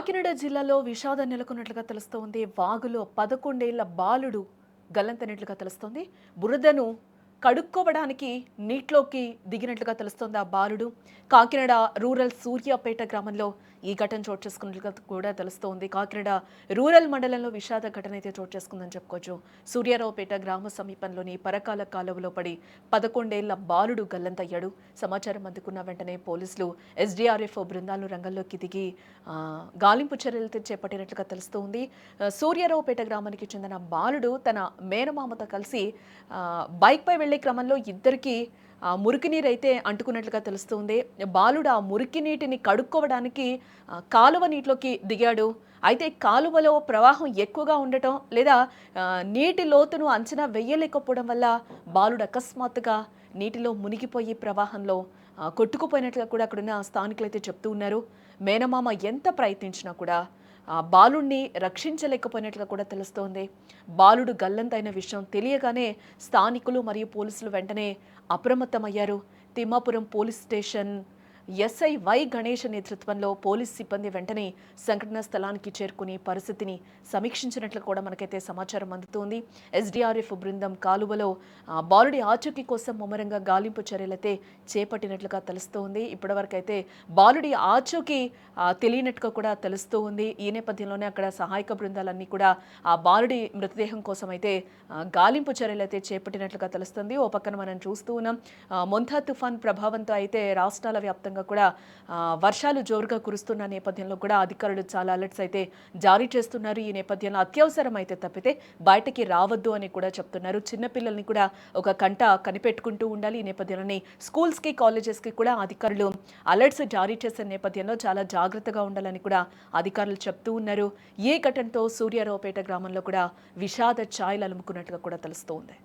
కాకినాడ జిల్లాలో విషాదం నెలకొన్నట్లుగా తెలుస్తోంది. వాగులో 11 ఏళ్ల బాలుడు గల్లంతైనట్లుగా తెలుస్తోంది. బురదను కడుక్కోవడానికి నీటిలోకి దిగినట్లుగా తెలుస్తోంది ఆ బాలుడు. కాకినాడ రూరల్ సూర్యాపేట గ్రామంలో ఈ ఘటన చోటు చేసుకున్నట్లుగా కూడా తెలుస్తోంది. కాకినాడ రూరల్ మండలంలో విషాద ఘటన అయితే చోటు చేసుకుందని చెప్పుకోవచ్చు. సూర్యారావుపేట గ్రామ సమీపంలోని పరకాల కాలువలో పడి 11 ఏళ్ల బాలుడు గల్లంతయ్యాడు. సమాచారం అందుకున్న వెంటనే పోలీసులు ఎస్డీఆర్ఎఫ్ బృందాలు రంగంలోకి దిగి గాలింపు చర్యలు చేపట్టినట్లుగా తెలుస్తోంది. సూర్యారావుపేట గ్రామానికి చెందిన బాలుడు తన మేనమామతో కలిసి బైక్పై వెళ్లే క్రమంలో ఇద్దరికి మురికి నీరు అయితే అంటుకున్నట్లుగా తెలుస్తుంది. బాలుడు ఆ మురికి నీటిని కడుక్కోవడానికి కాలువ నీటిలోకి దిగాడు. అయితే కాలువలో ప్రవాహం ఎక్కువగా ఉండటం లేదా నీటి లోతును అంచనా వేయలేకపోవడం వల్ల బాలుడు అకస్మాత్తుగా నీటిలో మునిగిపోయి ప్రవాహంలో కొట్టుకుపోయినట్లుగా కూడా అక్కడున్న స్థానికులు అయితే చెప్తూ ఉన్నారు. మేనమామ ఎంత ప్రయత్నించినా కూడా బాలుడిని రక్షించలేకపోయినట్లుగా కూడా తెలుస్తోంది. బాలుడు గల్లంతైన విషయం తెలియగానే స్థానికులు మరియు పోలీసులు వెంటనే అప్రమత్తమయ్యారు. Thimmapuram police station SI Y Ganesh నేతృత్వంలో పోలీస్ సిబ్బంది వెంటనే సంఘటనా స్థలానికి చేరుకుని పరిస్థితిని సమీక్షించినట్లు కూడా మనకైతే సమాచారం అందుతోంది. ఎస్డీఆర్ఎఫ్ బృందం కాలువలో బాలుడి ఆచూకీ కోసం ముమ్మరంగా గాలింపు చర్యలైతే చేపట్టినట్లుగా తెలుస్తోంది. ఇప్పటివరకైతే బాలుడి ఆచూకీ తెలియనట్టుగా కూడా తెలుస్తూ ఉంది. ఈ నేపథ్యంలోనే అక్కడ సహాయక బృందాలన్నీ కూడా ఆ బాలుడి మృతదేహం కోసం అయితే గాలింపు చర్యలు అయితే చేపట్టినట్లుగా తెలుస్తుంది. ఓ పక్కన మనం చూస్తూ ఉన్నాం మొంతా తుఫాన్ ప్రభావంతో అయితే రాష్ట్రాల వ్యాప్తంగా కూడా వర్షాలు జోరుగా కురుస్తున్న నేపథ్యంలో కూడా అధికారులు చాలా అలర్ట్స్ అయితే జారీ చేస్తున్నారు. ఈ నేపథ్యంలో అత్యవసరం అయితే తప్పితే బయటకి రావద్దు అని కూడా చెప్తున్నారు. చిన్నపిల్లల్ని కూడా ఒక కంట కనిపెట్టుకుంటూ ఉండాలి. ఈ నేపథ్యంలోనే స్కూల్స్కి కాలేజెస్కి కూడా అధికారులు అలర్ట్స్ జారీ చేసే నేపథ్యంలో చాలా జాగ్రత్తగా ఉండాలని కూడా అధికారులు చెప్తూ ఉన్నారు. ఈ ఘటనతో సూర్యారావుపేట గ్రామంలో కూడా విషాద ఛాయలు అలుముకున్నట్టుగా కూడా తెలుస్తోంది.